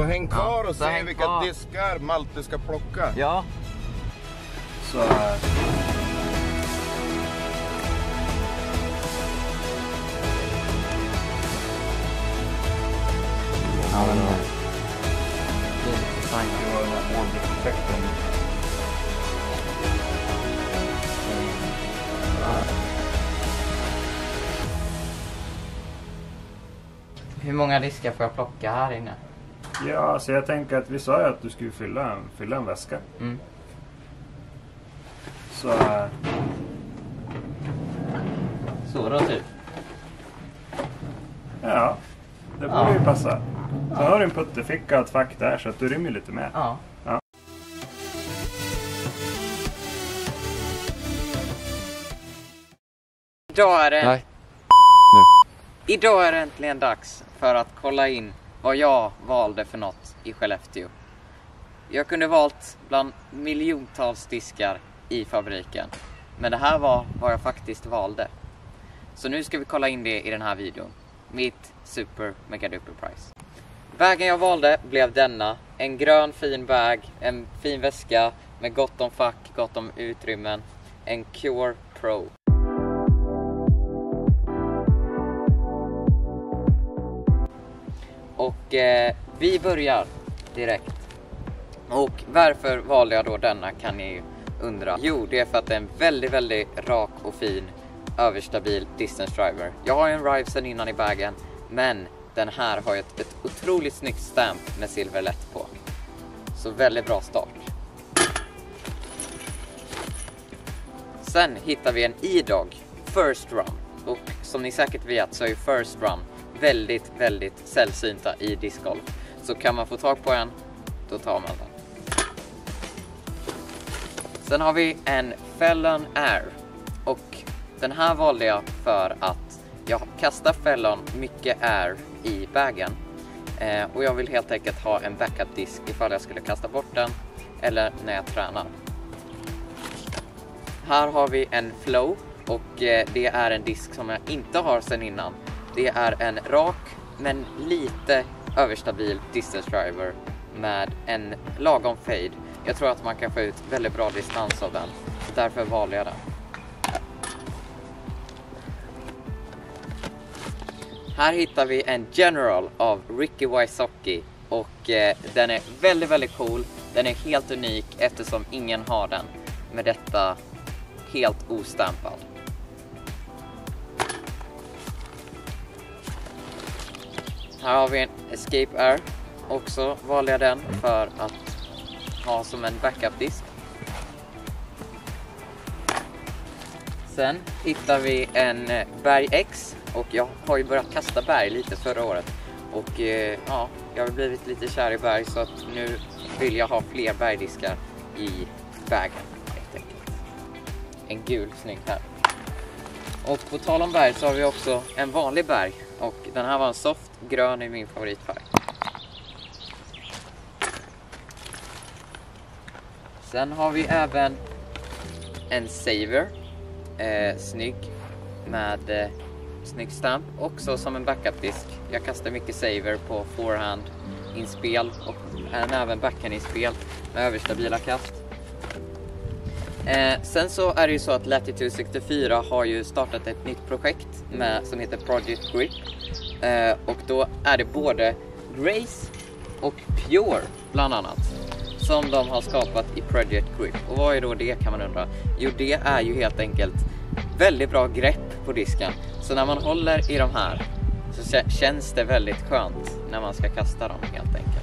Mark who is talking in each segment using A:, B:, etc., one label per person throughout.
A: Häng kvar och
B: så
A: se
B: häng
A: vilka
B: kvar.
A: diskar Malte ska plocka.
B: Ja.
A: Så...
B: Ja, men det är lite fint.
A: Det var den här ordereffekten.
B: Hur många diskar får jag plocka här inne?
A: Ja, så jag tänker att vi sa ju att du skulle fylla en väska.
B: Mm.
A: Så...
B: Så då typ.
A: Ja, det borde ju passa. Så har du en putteficka och ett fack där så att du rymmer lite mer.
B: Ja.
A: Ja.
B: Idag är det...
C: Nej.
B: Idag är det äntligen dags för att kolla in vad jag valde för något i Skellefteå. Jag kunde valt bland miljontals diskar i fabriken. Men det här var vad jag faktiskt valde. Så nu ska vi kolla in det i den här videon. Mitt super mega duper price. Vägen jag valde blev denna. En grön fin bag, en fin väska med gott om fack, gott om utrymmen. En Cure Pro. Och vi börjar direkt. Och varför valde jag då denna kan ni ju undra. Jo, det är för att det är en väldigt, väldigt rak och fin överstabil distance driver. Jag har ju en Rive sedan innan i bagen, men den här har ju ett otroligt snyggt stamp med silverlätt på. Så väldigt bra start. Sen hittar vi en E-Dog First Run. Och som ni säkert vet så är ju First Run väldigt, väldigt sällsynta i discgolf. Så kan man få tag på en, då tar man den. Sen har vi en Fellon Air. Och den här valde jag för att jag kastar Fellon mycket Air i bagen. Och jag vill helt enkelt ha en backup-disk ifall jag skulle kasta bort den eller när jag tränar. Här har vi en Flow och det är en disk som jag inte har sedan innan. Det är en rak men lite överstabil distance driver med en lagom fade. Jag tror att man kan få ut väldigt bra distans av den. Därför valde jag den. Här hittar vi en General av Ricky Wysocki. Och den är väldigt, väldigt cool. Den är helt unik eftersom ingen har den med detta helt ostampad. Här har vi en Escape Air. Också valde jag den för att ha som en backup-disk. Sen hittar vi en Berg X. Och jag har ju börjat kasta berg lite förra året. Och ja, jag har blivit lite kär i berg så att nu vill jag ha fler bergdiskar i bagen. Helt enkelt. En gul snygg här. Och på tal om berg så har vi också en vanlig berg. Och den här var en soft grön i min favoritfärg. Sen har vi även en Saver. Snygg med snygg stamp. Också som en backup-disk. Jag kastar mycket Saver på forehand inspel och även backhand inspel med överstabila kast. Sen så är det ju så att Latitude 64 har ju startat ett nytt projekt som heter Project Grip. Och då är det både Grace och Pure bland annat som de har skapat i Project Grip. Och vad är då det kan man undra? Jo, det är ju helt enkelt väldigt bra grepp på disken. Så när man håller i de här så känns det väldigt skönt när man ska kasta dem helt enkelt.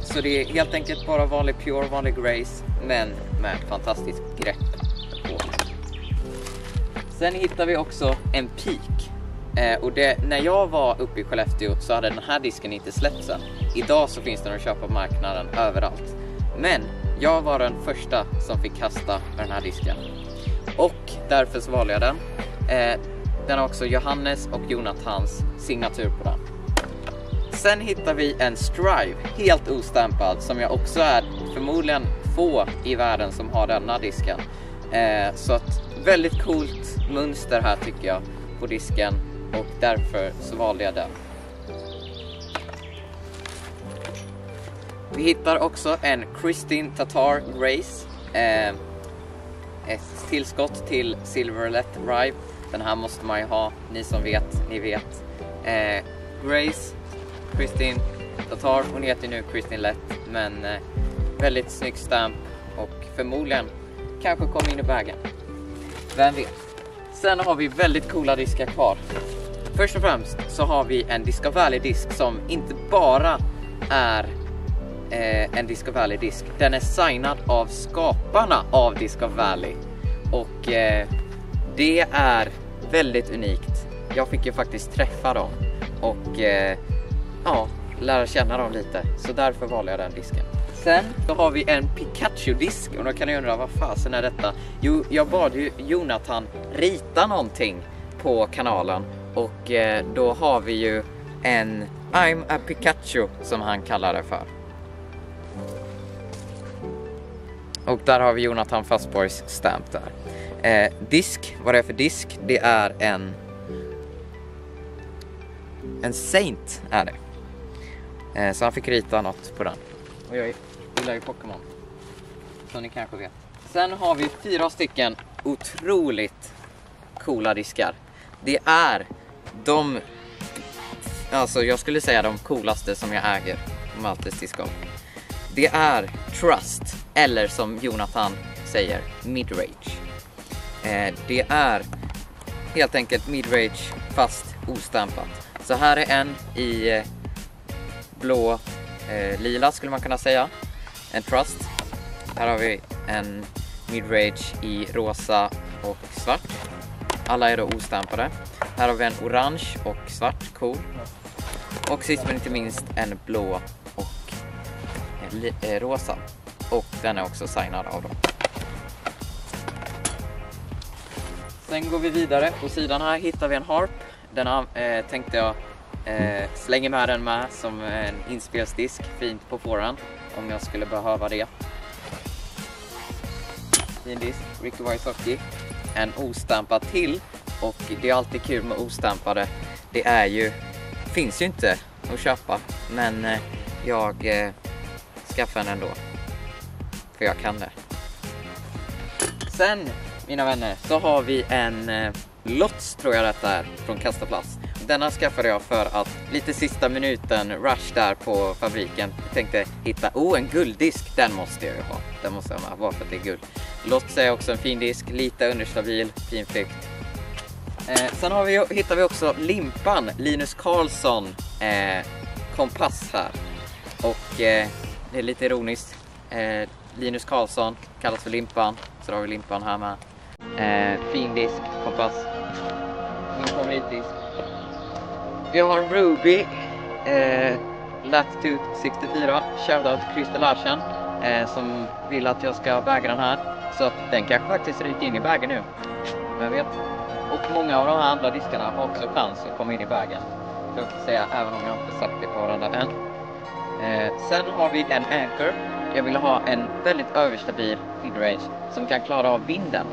B: Så det är helt enkelt bara vanlig Pure, vanlig Grace men med fantastiskt grepp på. Sen hittar vi också en Peak. Och när jag var uppe i Skellefteå så hade den här disken inte släppts än. Idag så finns den att köpa på marknaden överallt. Men jag var den första som fick kasta med den här disken. Och därför så valde jag den. Den har också Johannes och Jonathans signatur på den. Sen hittar vi en Strive, helt ostampad, som jag också är förmodligen få i världen som har denna disken. Så att väldigt coolt mönster här tycker jag på disken och därför så valde jag den. Vi hittar också en Christine Tatar Grace. Ett tillskott till Silverlet Rive. Den här måste man ju ha, ni som vet, ni vet. Grace, Christine Tatar, hon heter nu Christine Lett, men väldigt snygg stamp och förmodligen kanske kommer in i bagen. Vem vet? Sen har vi väldigt coola diskar kvar. Först och främst så har vi en Disco Valley-disk som inte bara är en Disco Valley-disk. Den är signad av skaparna av Disco Valley. Och det är väldigt unikt. Jag fick ju faktiskt träffa dem och lära känna dem lite. Så därför valde jag den disken. Sen så har vi en Pikachu-disk. Och då kan ni undra, vad fasen är detta? Jo, jag bad ju Jonathan rita någonting på kanalen. Och då har vi ju en I'm a Pikachu som han kallar det för. Och där har vi Jonathan Fastboys stamp där. Disk, vad det är för disk? Det är en Saint är det. Så han fick rita något på den. Och jag gillar ju Pokémon, som ni kanske vet. Sen har vi 4 stycken otroligt coola diskar. Det är jag skulle säga de coolaste som jag äger på Maltes diskar. Det är Trust, eller som Jonathan säger, Midrage. Det är helt enkelt Midrage fast ostampat. Så här är en i blå, lila skulle man kunna säga. En Trust. Här har vi en Midrage i rosa och svart. Alla är då ostampade. Här har vi en orange och svart, cool. Och sist men inte minst en blå och rosa. Och den är också signad av dem. Sen går vi vidare. På sidan här hittar vi en harp. Den tänkte jag slänga med den med som en inspelsdisk. Fint på forehand om jag skulle behöva det. Fin disk, Ricky Wysocki. En ostampad till. Och det är alltid kul med ostampade. Det finns ju inte att köpa. Men jag skaffar den ändå. För jag kan det. Sen, mina vänner, så har vi en Lots, tror jag detta är, från Kastaplast. Denna skaffade jag för att lite sista minuten rush där på fabriken. Jag tänkte hitta, en gulddisk, den måste jag ju ha. Den måste jag ha, bara för att det är guld. Lots är också en fin disk, lite understabil, fin flykt. Sen hittar vi också limpan, Linus Karlsson kompass här. Och det är lite ironiskt. Linus Karlsson kallas för limpan, så då har vi limpan här med. Fin disk, kompass. Min favoritdisk. Vi har en Ruby Latitude 64. Shoutout till Christer Larsen som vill att jag ska väga den här. Så att den kanske faktiskt ryker in i bagen nu. Vem vet. Och många av de här andra diskarna har också chans att komma in i bagen. Jag får säga, även om jag inte sagt det på varandra än. Sen har vi en Anchor. Jag vill ha en väldigt överstabil midrange som kan klara av vinden.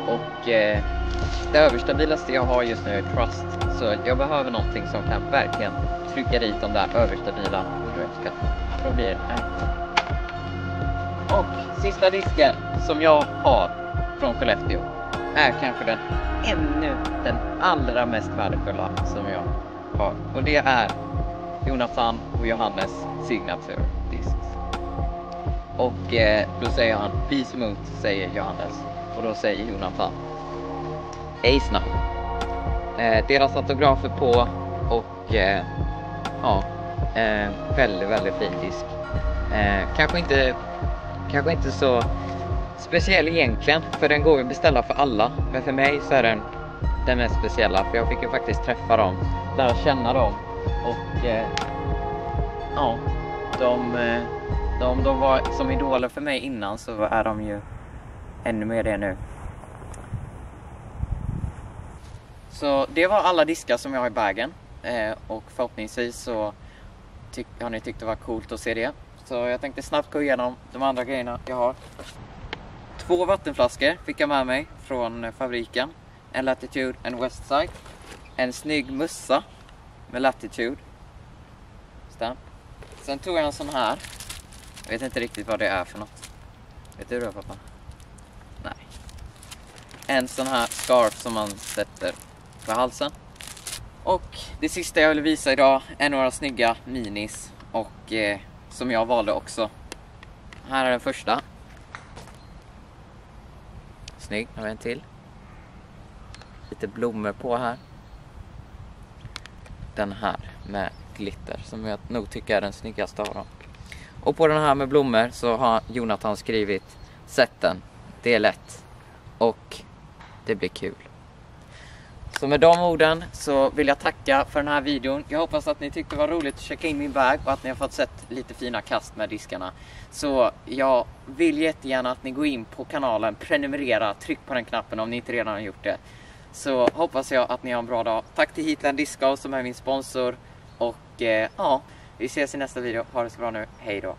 B: Och det överstabilaste jag har just nu är Trust. Så jag behöver någonting som kan verkligen trycka dit de där överstabila midrange-skatterna. Då blir det Anchor. Och sista disken som jag har från Skellefteå är kanske den allra mest värdefulla som jag har. Och det är Jonathan och Johannes Signature Discs. Och då säger han Peace Moot, säger Johannes. Och då säger Jonathan Ace Now. Deras autografer på. Och väldigt, väldigt fin disk. Kanske inte så speciell egentligen, för den går ju att beställa för alla. Men för mig så är den mest speciella, för jag fick ju faktiskt träffa dem, lära känna dem. Och de var som idoler för mig innan, så är de ju ännu mer det nu. Så det var alla diskar som jag har i bagen. Och förhoppningsvis så har ni tyckt det var coolt att se det. Så jag tänkte snabbt gå igenom de andra grejerna jag har. 2 vattenflaskor fick jag med mig från fabriken. En Latitude, en Westside. En snygg mössa med Latitude stamp. Sen tog jag en sån här Jag vet inte riktigt vad det är för något. Vet du det, pappa? Nej. En sån här scarf som man sätter på halsen. Och det sista jag vill visa idag är några snygga minis. Och som jag valde också. Här är den första. Snygg, har vi en till. Lite blommor på här. Den här med glitter som jag nog tycker är den snyggaste av dem. Och på den här med blommor så har Jonathan skrivit: sätt den, det är lätt och det blir kul. Så med de orden så vill jag tacka för den här videon. Jag hoppas att ni tyckte det var roligt att checka in min bag och att ni har fått sett lite fina kast med diskarna. Så jag vill jättegärna att ni går in på kanalen, prenumerera, tryck på den knappen om ni inte redan har gjort det. Så hoppas jag att ni har en bra dag. Tack till Heatland Discgolf som är min sponsor. Och ja, vi ses i nästa video. Ha det så bra nu. Hej då.